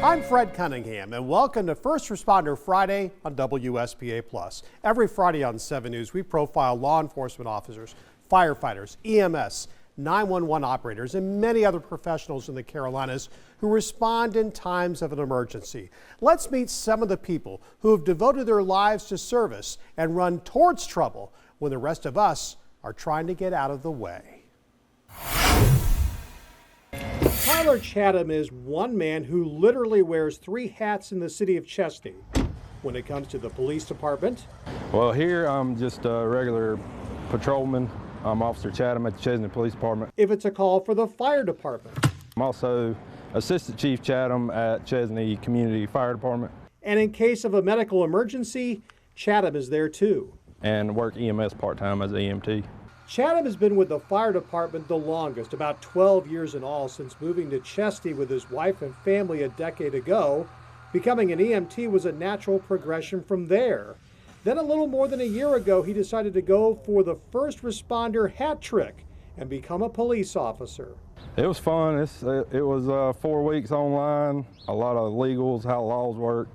I'm Fred Cunningham, and welcome to First Responder Friday on WSPA+. Every Friday on 7 News, we profile law enforcement officers, firefighters, EMS, 911 operators, and many other professionals in the Carolinas who respond in times of an emergency. Let's meet some of the people who have devoted their lives to service and run towards trouble when the rest of us are trying to get out of the way. Tyler Chatham is one man who literally wears 3 hats in the city of Chesnee. When it comes to the police department, well, here I'm just a regular patrolman. I'm Officer Chatham at the Chesnee Police Department. If it's a call for the fire department. I'm also Assistant Chief Chatham at Chesnee Community Fire Department. And in case of a medical emergency, Chatham is there too. And work EMS part-time as an EMT. Chatham has been with the fire department the longest, about 12 years in all, since moving to Chesnee with his wife and family a decade ago. Becoming an EMT was a natural progression from there. Then a little more than a year ago, he decided to go for the first responder hat trick and become a police officer. It was fun. It was 4 weeks online, a lot of legals, how laws work,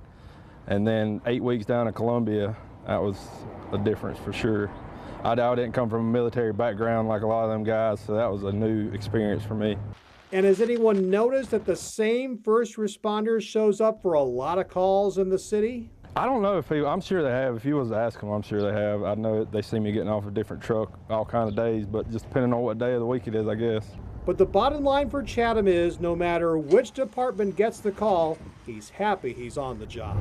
and then 8 weeks down in Columbia. That was a difference for sure. I didn't come from a military background like a lot of them guys, so that was a new experience for me. And has anyone noticed that the same first responder shows up for a lot of calls in the city? I don't know if people, I'm sure they have. If you was to ask them, I'm sure they have. I know they see me getting off a different truck all kind of days, but just depending on what day of the week it is, I guess. But the bottom line for Chatham is no matter which department gets the call, he's happy he's on the job.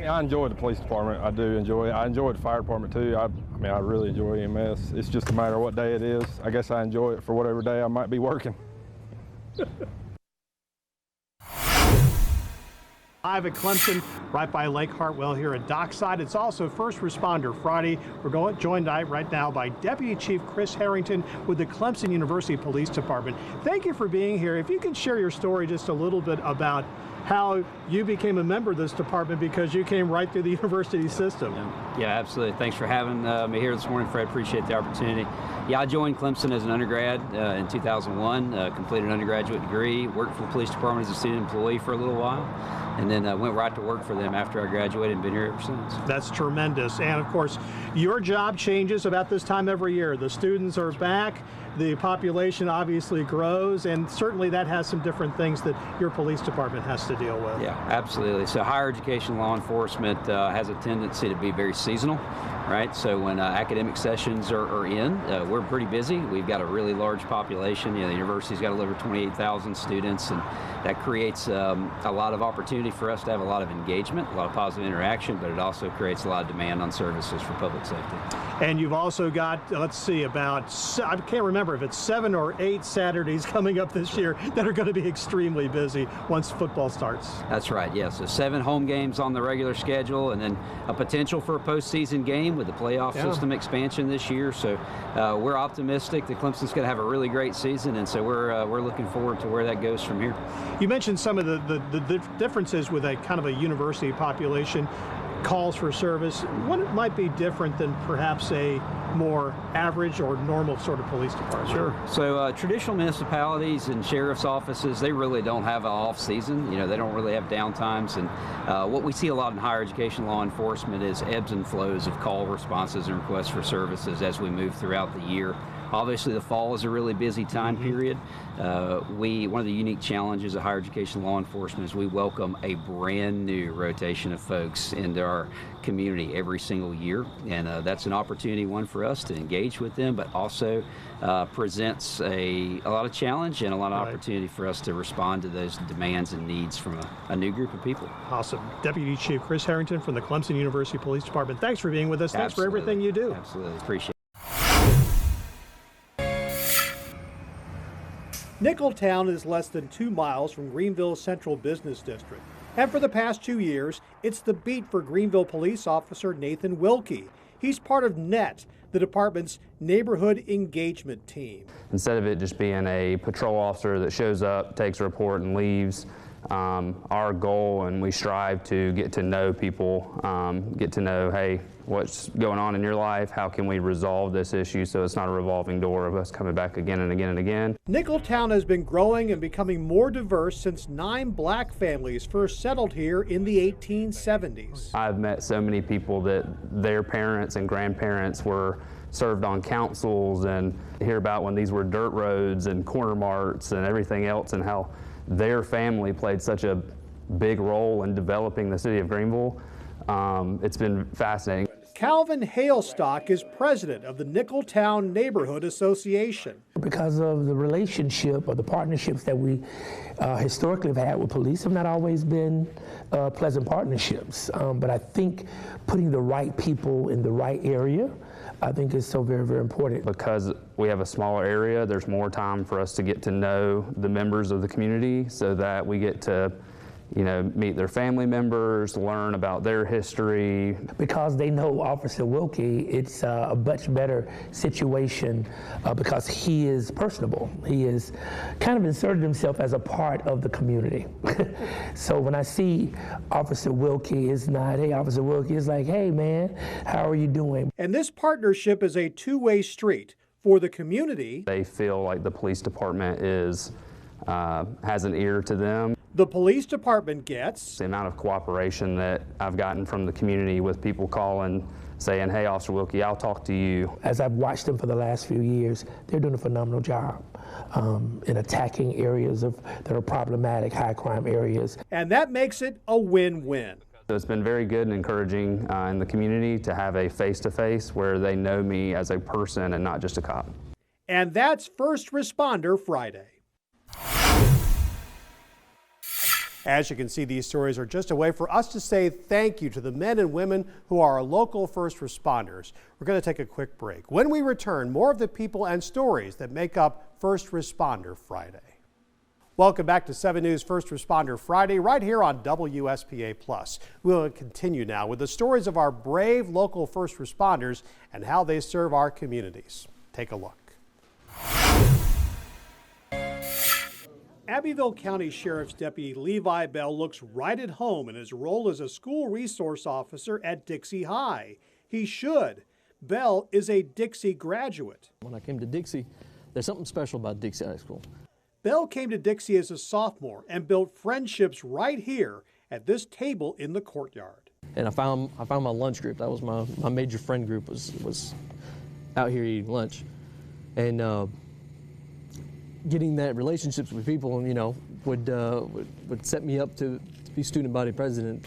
I enjoy the police department. I do enjoy it. I enjoy the fire department too. I really enjoy EMS. It's just a matter of what day it is. I guess I enjoy it for whatever day I might be working. Live at Clemson, right by Lake Hartwell here at Dockside. It's also First Responder Friday. We're joined right now by Deputy Chief Chris Harrington with the Clemson University Police Department. Thank you for being here. If you can share your story just a little bit about how you became a member of this department, because you came right through the university system. Yeah, absolutely. Thanks for having me here this morning, Fred. Appreciate the opportunity. Yeah, I joined Clemson as an undergrad in 2001, completed an undergraduate degree, worked for the police department as a student employee for a little while, and then went right to work for them after I graduated and been here ever since. That's tremendous. And of course, your job changes about this time every year. The students are back, the population obviously grows, and certainly that has some different things that your police department has to deal with. Yeah, absolutely. So higher education law enforcement has a tendency to be very seasonal, right? So when academic sessions are in, we're pretty busy. We've got a really large population. You know, the university's got over 28,000 students, and that creates a lot of opportunity for us to have a lot of engagement, a lot of positive interaction, but it also creates a lot of demand on services for public safety. And you've also got, let's see, about, I can't remember if it's 7 or 8 Saturdays coming up this year that are going to be extremely busy once football starts. That's right, yeah. So 7 home games on the regular schedule, and then a potential for a postseason game with the playoff system expansion this year. So we're optimistic that Clemson's going to have a really great season, and so we're looking forward to where that goes from here. You mentioned some of the differences with a kind of a university population, calls for service. What might be different than perhaps a more average or normal sort of police department? Sure. So traditional municipalities and sheriff's offices, they really don't have an off season. You know, they don't really have downtimes. And what we see a lot in higher education law enforcement is ebbs and flows of call responses and requests for services as we move throughout the year. Obviously, the fall is a really busy time period. One of the unique challenges of higher education law enforcement is we welcome a brand new rotation of folks into our community every single year, and that's an opportunity, one, for us to engage with them, but also presents a lot of challenge and a lot of opportunity for us to respond to those demands and needs from a new group of people. Awesome. Deputy Chief Chris Harrington from the Clemson University Police Department. Thanks for being with us. Thanks for everything you do. Absolutely. Appreciate it. Nicholtown is less than 2 miles from Greenville's Central Business District. And for the past 2 years, it's the beat for Greenville police officer Nathan Wilkie. He's part of NET, the department's neighborhood engagement team. Instead of it just being a patrol officer that shows up, takes a report, and leaves, our goal, and we strive to get to know people, get to know, hey, what's going on in your life, how can we resolve this issue so it's not a revolving door of us coming back again and again and again. Nicholtown has been growing and becoming more diverse since 9 black families first settled here in the 1870s. I've met so many people that their parents and grandparents were served on councils, and hear about when these were dirt roads and corner marts and everything else, and how their family played such a big role in developing the city of Greenville. It's been fascinating. Calvin Halestock is president of the Nicholtown Neighborhood Association. Because of the relationship or the partnerships that we historically have had with police have not always been pleasant partnerships. But I think putting the right people in the right area, I think is so very, very important. Because we have a smaller area, there's more time for us to get to know the members of the community so that we get to meet their family members, learn about their history. Because they know Officer Wilkie, it's a much better situation because he is personable. He has kind of inserted himself as a part of the community. So when I see Officer Wilkie, it's not, hey, Officer Wilkie, it's like, hey, man, how are you doing? And this partnership is a two-way street. For the community, they feel like the police department has an ear to them. The police department gets the amount of cooperation that I've gotten from the community with people calling, saying, hey, Officer Wilkie, I'll talk to you. As I've watched them for the last few years, they're doing a phenomenal job in attacking areas that are problematic, high crime areas. And that makes it a win-win. So it's been very good and encouraging in the community to have a face-to-face where they know me as a person and not just a cop. And that's First Responder Friday. As you can see, these stories are just a way for us to say thank you to the men and women who are our local first responders. We're going to take a quick break. When we return, more of the people and stories that make up First Responder Friday. Welcome back to 7 News First Responder Friday right here on WSPA+. We'll continue now with the stories of our brave local first responders and how they serve our communities. Take a look. Abbeville County Sheriff's Deputy Levi Bell looks right at home in his role as a school resource officer at Dixie High. He should. Bell is a Dixie graduate. When I came to Dixie, there's something special about Dixie High School. Bell came to Dixie as a sophomore and built friendships right here at this table in the courtyard. And I found my lunch group. That was my major friend group was out here eating lunch. And getting that relationships with people, would set me up to be student body president.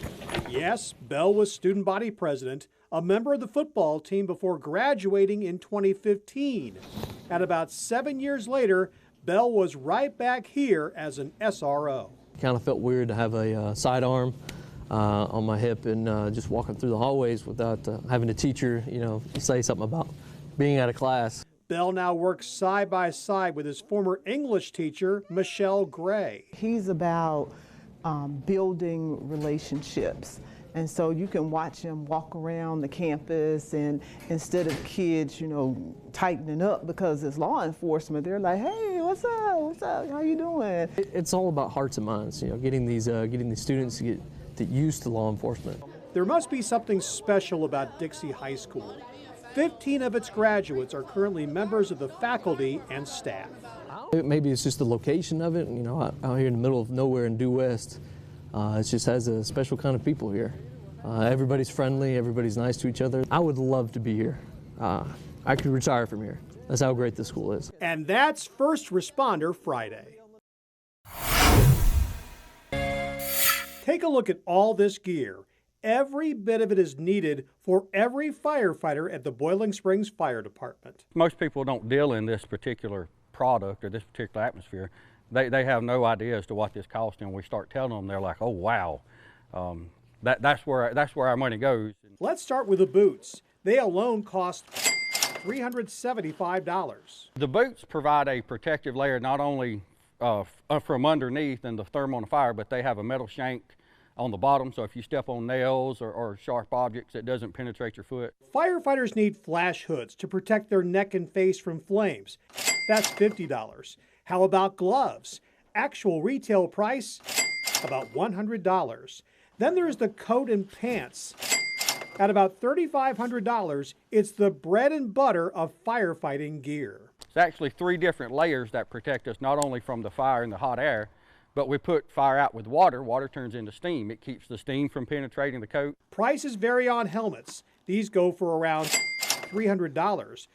Yes, Bell was student body president, a member of the football team before graduating in 2015. And about 7 years later, Bell was right back here as an SRO. Kind of felt weird to have a sidearm on my hip and just walking through the hallways without having a teacher, say something about being out of class. Bell now works side by side with his former English teacher, Michelle Gray. He's about building relationships. And so you can watch him walk around the campus, and instead of kids, tightening up because it's law enforcement, they're like, hey, what's up? What's up? How you doing? It's all about hearts and minds, getting these students to get used to law enforcement. There must be something special about Dixie High School. 15 of its graduates are currently members of the faculty and staff. Maybe it's just the location of it, out here in the middle of nowhere in Due West. It just has a special kind of people here. Everybody's friendly, everybody's nice to each other. I would love to be here. I could retire from here. That's how great this school is. And that's First Responder Friday. Take a look at all this gear. Every bit of it is needed for every firefighter at the Boiling Springs Fire Department. Most people don't deal in this particular product or this particular atmosphere. They have no idea as to what this costs, and we start telling them, they're like, oh, wow. That's where our money goes. Let's start with the boots. They alone cost $375. The boots provide a protective layer not only from underneath and the thermal on the fire, but they have a metal shank on the bottom, so if you step on nails or sharp objects, it doesn't penetrate your foot. Firefighters need flash hoods to protect their neck and face from flames. That's $50. How about gloves? Actual retail price, about $100. Then there's the coat and pants. At about $3,500, it's the bread and butter of firefighting gear. It's actually 3 different layers that protect us not only from the fire and the hot air, but we put fire out with water. Water turns into steam. It keeps the steam from penetrating the coat. Prices vary on helmets. These go for around $300.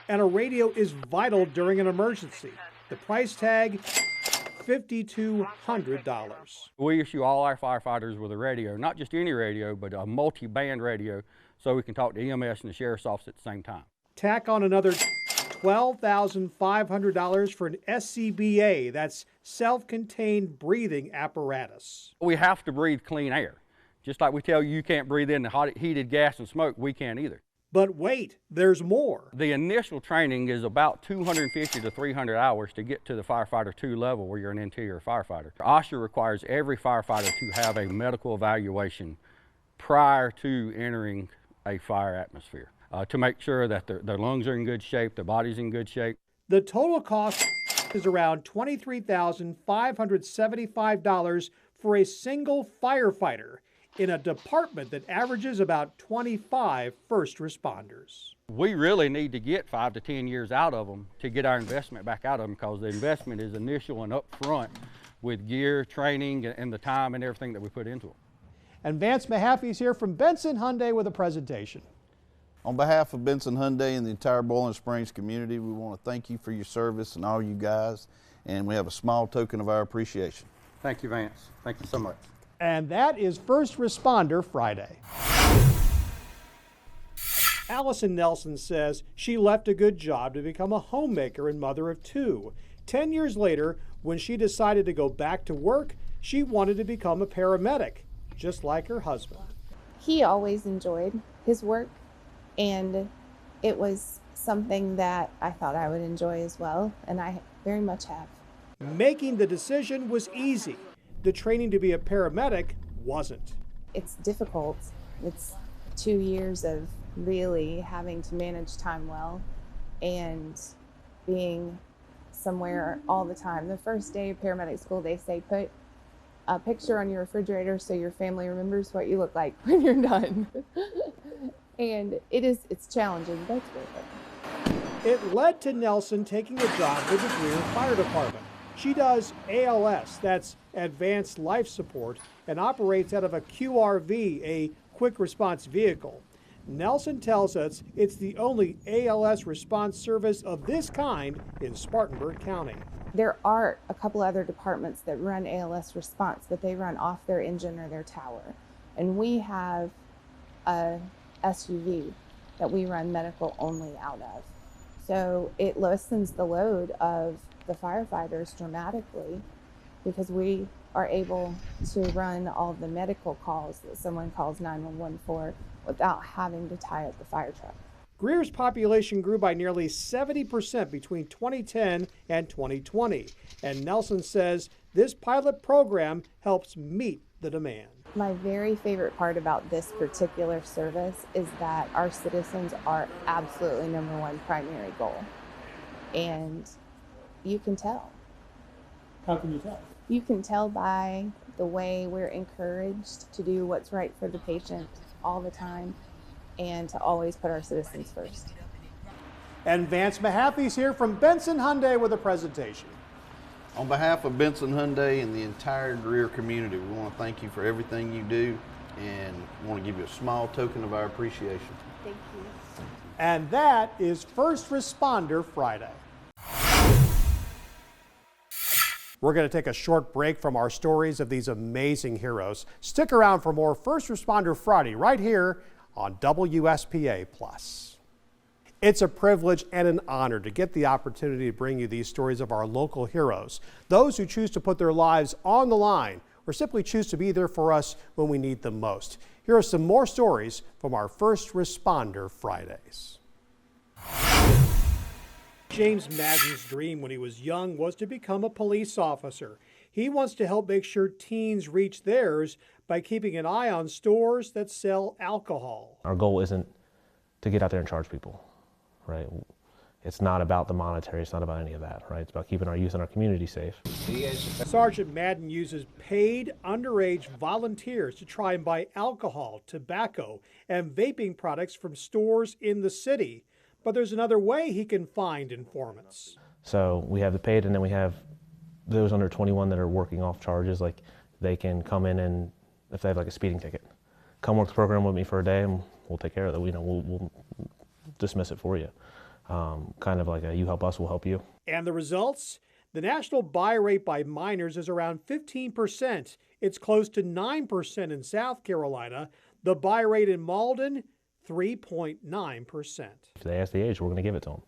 And a radio is vital during an emergency. The price tag, $5,200. We issue all our firefighters with a radio, not just any radio, but a multi-band radio, so we can talk to EMS and the sheriff's office at the same time. Tack on another $12,500 for an SCBA, that's self-contained breathing apparatus. We have to breathe clean air. Just like we tell you can't breathe in the hot, heated gas and smoke, we can't either. But wait, there's more. The initial training is about 250 to 300 hours to get to the firefighter 2 level where you're an interior firefighter. OSHA requires every firefighter to have a medical evaluation prior to entering a fire atmosphere to make sure that their lungs are in good shape, their body's in good shape. The total cost is around $23,575 for a single firefighter in a department that averages about 25 first responders. We really need to get 5 to 10 years out of them to get our investment back out of them, because the investment is initial and upfront with gear, training, and the time and everything that we put into them. And Vance Mahaffey's here from Benson Hyundai with a presentation. On behalf of Benson Hyundai and the entire Boiling Springs community, we want to thank you for your service and all you guys, and we have a small token of our appreciation. Thank you, Vance. Thank you so much. And that is First Responder Friday. Allison Nelson says she left a good job to become a homemaker and mother of 2. 10 years later, when she decided to go back to work, she wanted to become a paramedic, just like her husband. He always enjoyed his work, and it was something that I thought I would enjoy as well, and I very much have. Making the decision was easy. The training to be a paramedic wasn't. It's difficult. It's 2 years of really having to manage time well and being somewhere all the time. The first day of paramedic school, they say put a picture on your refrigerator so your family remembers what you look like when you're done. And it's challenging, but it's worth it. It led to Nelson taking a job with the Greer Fire Department. She does ALS, that's Advanced Life Support, and operates out of a QRV, a quick response vehicle. Nelson tells us it's the only ALS response service of this kind in Spartanburg County. There are a couple other departments that run ALS response, but they run off their engine or their tower. And we have a SUV that we run medical only out of. So it lessens the load of the firefighters dramatically, because we are able to run all of the medical calls that someone calls 911 for without having to tie up the fire truck. Greer's population grew by nearly 70% between 2010 and 2020, and Nelson says this pilot program helps meet the demand. My very favorite part about this particular service is that our citizens are absolutely #1 primary goal. And you can tell. How can you tell? You can tell by the way we're encouraged to do what's right for the patient all the time and to always put our citizens first. And Vance Mahaffey's here from Benson Hyundai with a presentation. On behalf of Benson Hyundai and the entire Greer community, we want to thank you for everything you do, and we want to give you a small token of our appreciation. Thank you. And that is First Responder Friday. We're going to take a short break from our stories of these amazing heroes. Stick around for more First Responder Friday right here on WSPA Plus. It's a privilege and an honor to get the opportunity to bring you these stories of our local heroes, those who choose to put their lives on the line or simply choose to be there for us when we need them most. Here are some more stories from our First Responder Fridays. James Madden's dream when he was young was to become a police officer. He wants to help make sure teens reach theirs by keeping an eye on stores that sell alcohol. Our goal isn't to get out there and charge people, right? It's not about the monetary, it's not about any of that, right? It's about keeping our youth and our community safe. Sergeant Madden uses paid underage volunteers to try and buy alcohol, tobacco, and vaping products from stores in the city. But there's another way he can find informants. So we have the paid, and then we have those under 21 that are working off charges. Like, they can come in, and if they have like a speeding ticket, come work the program with me for a day and we'll take care of it. We'll dismiss it for you. Kind of like a you help us, we'll help you. And the results? The national buy rate by minors is around 15%. It's close to 9% in South Carolina. The buy rate in Malden, 3.9%. If they ask the age, we're going to give it to them.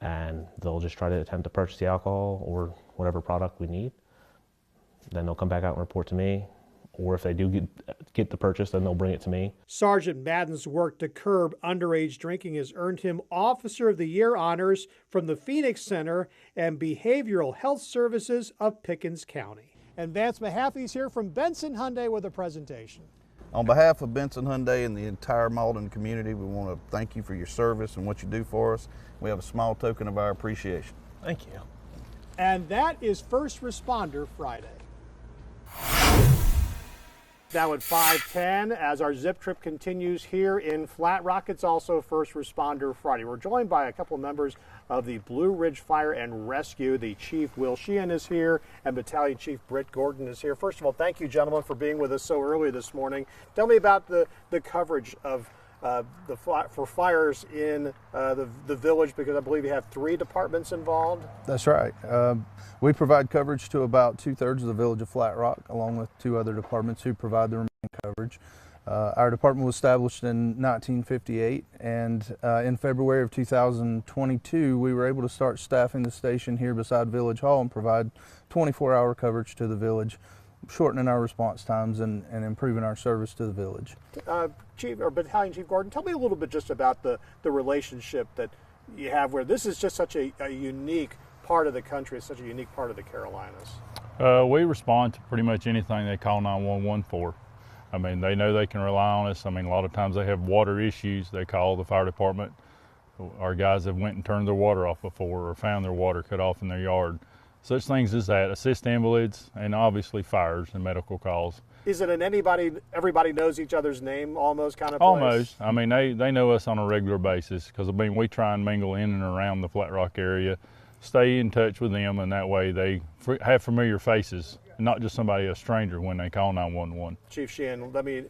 And they'll just try to attempt to purchase the alcohol or whatever product we need. Then they'll come back out and report to me. Or if they do get the purchase, then they'll bring it to me. Sergeant Madden's work to curb underage drinking has earned him Officer of the Year honors from the Phoenix Center and Behavioral Health Services of Pickens County. And Vance Mahaffey's here from Benson Hyundai with a presentation. On behalf of Benson Hyundai and the entire Malden community, we want to thank you for your service and what you do for us. We have a small token of our appreciation. Thank you. And that is First Responder Friday. Now at 5:10, as our zip trip continues here in Flat Rock, it's also First Responder Friday. We're joined by a couple of members of the Blue Ridge Fire and Rescue. The Chief Will Sheehan is here and Battalion Chief Britt Gordon is here. First of all, thank you, gentlemen, for being with us so early this morning. Tell me about the coverage of for fires in the village, because I believe you have 3 departments involved. That's right. We provide coverage to about 2/3 of the village of Flat Rock, along with 2 other departments who provide the remaining coverage. Our department was established in 1958, and in February of 2022, we were able to start staffing the station here beside Village Hall and provide 24-hour coverage to the village, shortening our response times and improving our service to the village. Chief or Battalion Chief Gordon, tell me a little bit just about the relationship that you have, where this is just such a unique part of the country, it's such a unique part of the Carolinas. We respond to pretty much anything they call 911 for. I mean, they know they can rely on us. I mean, a lot of times they have water issues, they call the fire department. Our guys have went and turned their water off before, or found their water cut off in their yard. Such things as that, assist invalids, and obviously fires and medical calls. Is it an everybody knows each other's name almost kind of place? Almost. I mean, they know us on a regular basis, because I mean, we try and mingle in and around the Flat Rock area, stay in touch with them, and that way they have familiar faces, not just somebody, a stranger, when they call 911. Chief Sheehan, let me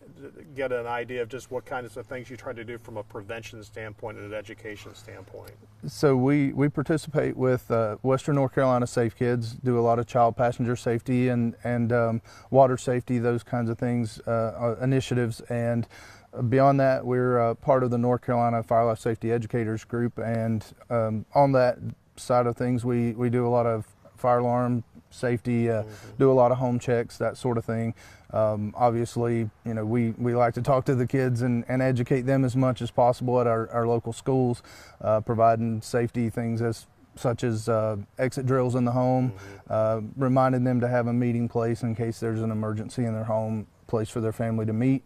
get an idea of just what kinds of things you try to do from a prevention standpoint and an education standpoint. So we participate with Western North Carolina Safe Kids, do a lot of child passenger safety and water safety, those kinds of things, initiatives. And beyond that, we're part of the North Carolina Fire Life Safety Educators Group. And on that side of things, we do a lot of fire alarm safety, do a lot of home checks, that sort of thing. Obviously, you know, we like to talk to the kids and educate them as much as possible at our local schools, providing safety things such as exit drills in the home, reminding them to have a meeting place in case there's an emergency in their home, place for their family to meet.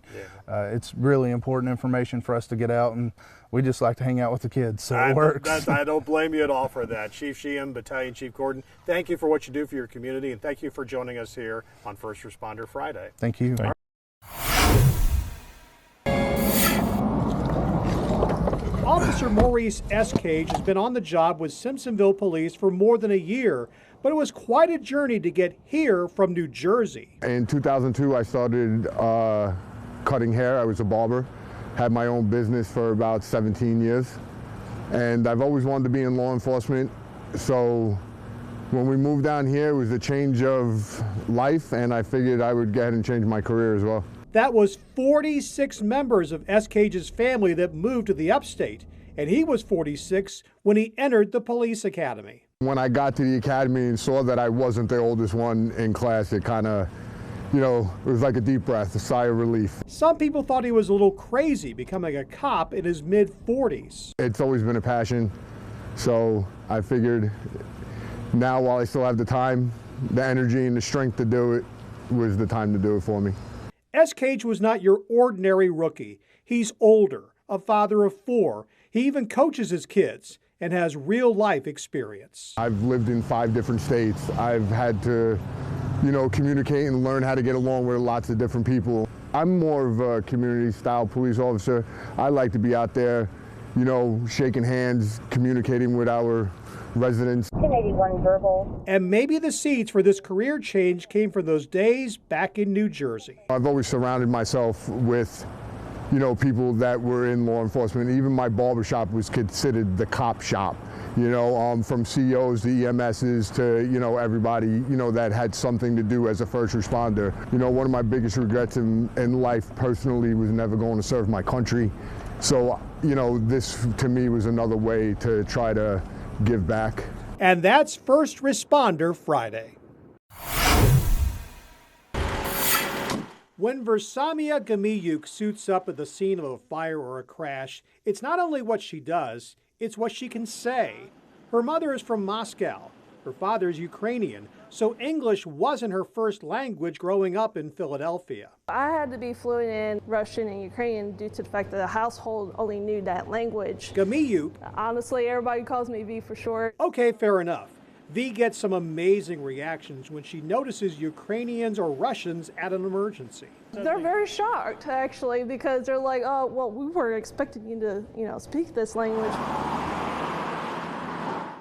It's really important information for us to get out, and we just like to hang out with the kids, so it works. I don't blame you at all for that. Chief Sheehan, Battalion Chief Gordon, thank you for what you do for your community, and thank you for joining us here on First Responder Friday. Thank you. Officer Maurice S. Cage has been on the job with Simpsonville Police for more than a year, but it was quite a journey to get here from New Jersey. In 2002, I started cutting hair. I was a barber, had my own business for about 17 years, and I've always wanted to be in law enforcement. So when we moved down here, it was a change of life, and I figured I would go ahead and change my career as well. That was 46 members of S. Cage's family that moved to the upstate, and he was 46 when he entered the police academy. When I got to the academy and saw that I wasn't the oldest one in class, it kind of, you know, it was like a deep breath, a sigh of relief. Some people thought he was a little crazy becoming a cop in his mid-40s. It's always been a passion, so I figured now, while I still have the time, the energy and the strength to do it, was the time to do it for me. S. Cage was not your ordinary rookie. He's older, a father of 4. He even coaches his kids, and has real life experience. I've lived in 5 different states. I've had to, communicate and learn how to get along with lots of different people. I'm more of a community-style police officer. I like to be out there, shaking hands, communicating with our residents. 1081 verbal. And maybe the seeds for this career change came from those days back in New Jersey. I've always surrounded myself with, people that were in law enforcement. Even my barbershop was considered the cop shop, from CEOs to EMSs to, everybody, that had something to do as a first responder. One of my biggest regrets in life personally was never going to serve my country. So, this to me was another way to try to give back. And that's First Responder Friday. When Versamia Gamiyuk suits up at the scene of a fire or a crash, it's not only what she does, it's what she can say. Her mother is from Moscow. Her father is Ukrainian, so English wasn't her first language growing up in Philadelphia. I had to be fluent in Russian and Ukrainian due to the fact that the household only knew that language. Gamiyuk. Honestly, everybody calls me V for short. Okay, fair enough. V gets some amazing reactions when she notices Ukrainians or Russians at an emergency. They're very shocked, actually, because they're like, oh, well, we were expecting you to, speak this language.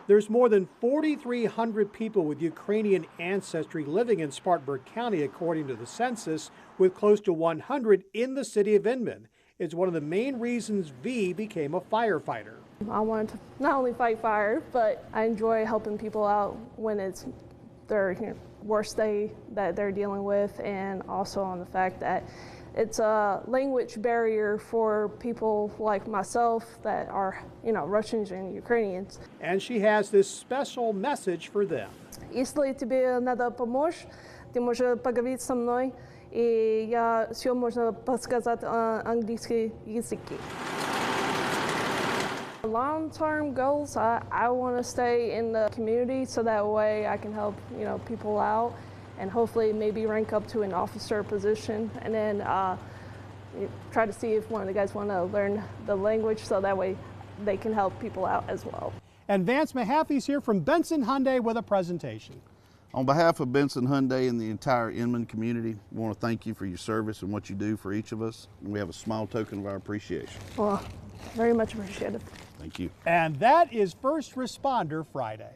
There's more than 4,300 people with Ukrainian ancestry living in Spartanburg County, according to the census, with close to 100 in the city of Inman. It's one of the main reasons V became a firefighter. I wanted to not only fight fire, but I enjoy helping people out when it's their worst day that they're dealing with, and also on the fact that it's a language barrier for people like myself that are, Russians and Ukrainians. And she has this special message for them. Если тебе надо помочь, ты можешь поговорить со мной, и я все можно подсказать английский языке. Long-term goals, I want to stay in the community so that way I can help, people out and hopefully maybe rank up to an officer position, and then try to see if one of the guys want to learn the language so that way they can help people out as well. And Vance Mahaffey's here from Benson Hyundai with a presentation. On behalf of Benson Hyundai and the entire Inman community, we want to thank you for your service and what you do for each of us. And we have a small token of our appreciation. Well, very much appreciated. Thank you. And that is First Responder Friday.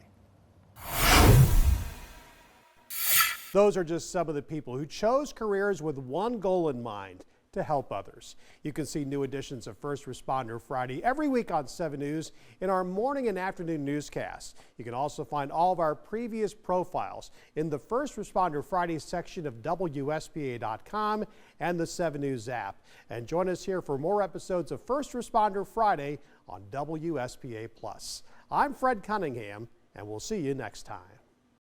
Those are just some of the people who chose careers with one goal in mind: to help others. You can see new editions of First Responder Friday every week on 7 News in our morning and afternoon newscasts. You can also find all of our previous profiles in the First Responder Friday section of WSPA.com and the 7 News app. And join us here for more episodes of First Responder Friday on WSPA+. I'm Fred Cunningham, and we'll see you next time.